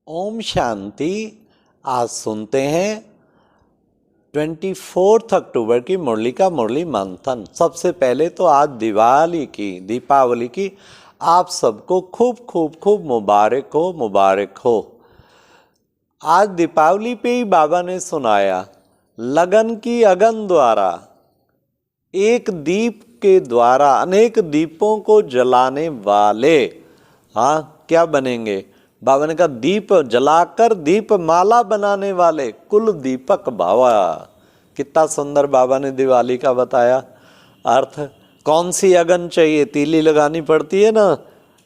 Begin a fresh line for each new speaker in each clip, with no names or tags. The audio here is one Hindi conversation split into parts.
ओम शांति। आज सुनते हैं 24 अक्टूबर की मुरली का मुरली मंथन। सबसे पहले तो आज दीपावली की आप सबको खूब खूब खूब मुबारक हो। आज दीपावली पे ही बाबा ने सुनाया, लगन की अगन द्वारा एक दीप के द्वारा अनेक दीपों को जलाने वाले क्या बनेंगे। बाबा ने कहा दीप जलाकर दीप माला बनाने वाले कुल दीपक बाबा। कितना सुंदर बाबा ने दिवाली का बताया अर्थ। कौन सी अगन चाहिए? तीली लगानी पड़ती है ना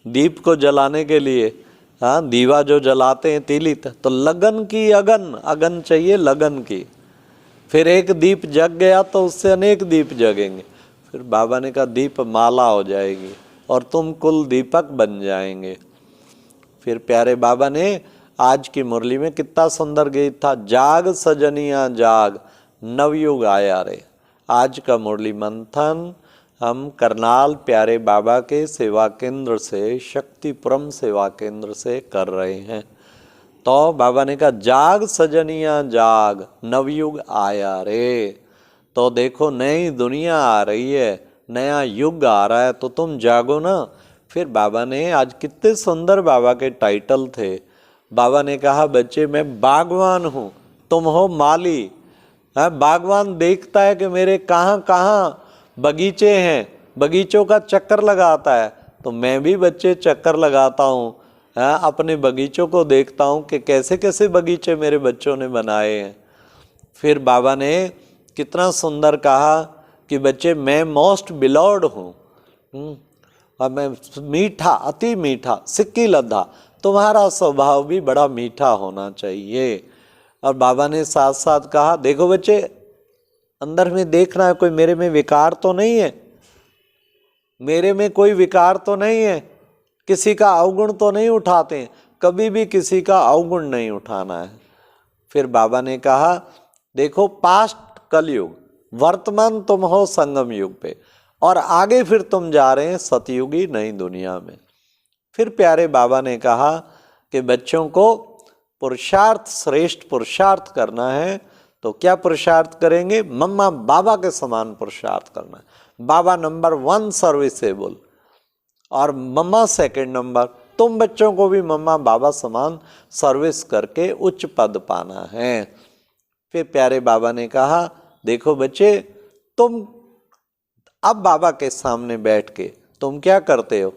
दीप को जलाने के लिए। दीवा जो जलाते हैं तीली, तो लगन की अगन चाहिए, लगन की। फिर एक दीप जग गया तो उससे अनेक दीप जगेंगे। फिर बाबा ने कहा दीप माला हो जाएगी और तुम कुल दीपक बन जाएंगे। फिर प्यारे बाबा ने आज की मुरली में कितना सुंदर गीत था, जाग सजनिया जाग नवयुग आया रे। आज का मुरली मंथन हम करनाल प्यारे बाबा के सेवा केंद्र से, शक्तिपुरम सेवा केंद्र से कर रहे हैं। तो बाबा ने कहा जाग सजनिया जाग नवयुग आया रे। तो देखो नई दुनिया आ रही है, नया युग आ रहा है, तो तुम जागो ना। फिर बाबा ने आज कितने सुंदर बाबा के टाइटल थे। बाबा ने कहा बच्चे मैं बागवान हूँ, तुम हो माली। बागवान देखता है कि मेरे कहाँ कहाँ बगीचे हैं, बगीचों का चक्कर लगाता है। तो मैं भी बच्चे चक्कर लगाता हूँ, अपने बगीचों को देखता हूँ कि कैसे कैसे बगीचे मेरे बच्चों ने बनाए हैं। फिर बाबा ने कितना सुंदर कहा कि बच्चे मैं मोस्ट बिलॉर्ड हूँ, और मैं मीठा, अति मीठा, सिक्की लद्दा। तुम्हारा स्वभाव भी बड़ा मीठा होना चाहिए। और बाबा ने साथ साथ कहा देखो बच्चे, अंदर में देखना है कोई मेरे में विकार तो नहीं है, मेरे में कोई विकार तो नहीं है, किसी का अवगुण तो नहीं उठाते हैं, कभी भी किसी का अवगुण नहीं उठाना है। फिर बाबा ने कहा देखो पास्ट कलयुग, वर्तमान तुम हो संगम युग पे, और आगे फिर तुम जा रहे हैं सतयुगी नई दुनिया में। फिर प्यारे बाबा ने कहा कि बच्चों को पुरुषार्थ, श्रेष्ठ पुरुषार्थ करना है। तो क्या पुरुषार्थ करेंगे? मम्मा बाबा के समान पुरुषार्थ करना है। बाबा नंबर 1 सर्विसेबल और मम्मा सेकंड नंबर। तुम बच्चों को भी मम्मा बाबा समान सर्विस करके उच्च पद पाना है। फिर प्यारे बाबा ने कहा देखो बच्चे, तुम अब बाबा के सामने बैठ के तुम क्या करते हो?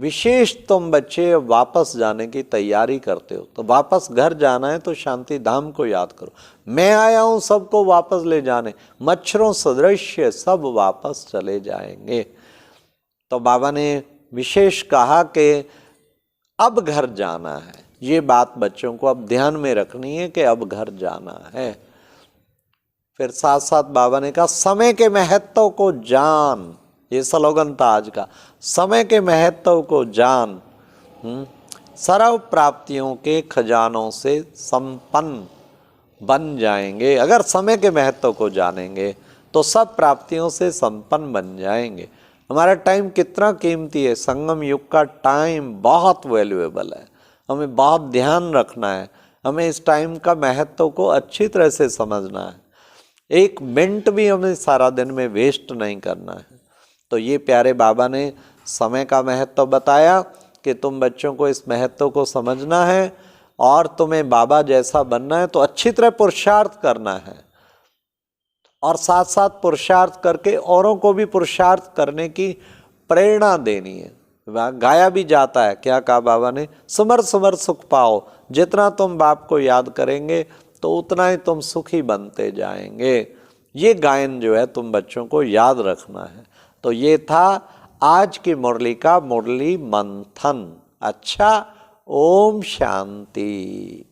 विशेष तुम बच्चे वापस जाने की तैयारी करते हो। तो वापस घर जाना है तो शांति धाम को याद करो, मैं आया हूं सबको वापस ले जाने, मच्छरों सदृश सब वापस चले जाएंगे। तो बाबा ने विशेष कहा कि अब घर जाना है। ये बात बच्चों को अब ध्यान में रखनी है कि अब घर जाना है। फिर साथ साथ बाबा ने कहा समय के महत्व को जान। ये स्लोगन था आज का, समय के महत्व को जान। सर्व प्राप्तियों के खजानों से संपन्न बन जाएंगे। अगर समय के महत्व को जानेंगे तो सब प्राप्तियों से संपन्न बन जाएंगे। हमारा टाइम कितना कीमती है, संगम युग का टाइम बहुत वैल्यूएबल है, हमें बहुत ध्यान रखना है। हमें इस टाइम का महत्व को अच्छी तरह से समझना है। एक मिनट भी हमें सारा दिन में वेस्ट नहीं करना है। तो ये प्यारे बाबा ने समय का महत्व बताया कि तुम बच्चों को इस महत्व को समझना है, और तुम्हें बाबा जैसा बनना है तो अच्छी तरह पुरुषार्थ करना है, और साथ साथ पुरुषार्थ करके औरों को भी पुरुषार्थ करने की प्रेरणा देनी है। गाया भी जाता है, क्या कहा बाबा ने? सुमर सुमर सुख पाओ। जितना तुम बाप को याद करेंगे तो उतना ही तुम सुखी बनते जाएंगे। ये गायन जो है तुम बच्चों को याद रखना है। तो ये था आज की मुरली का मुरली मंथन। अच्छा, ओम शांति।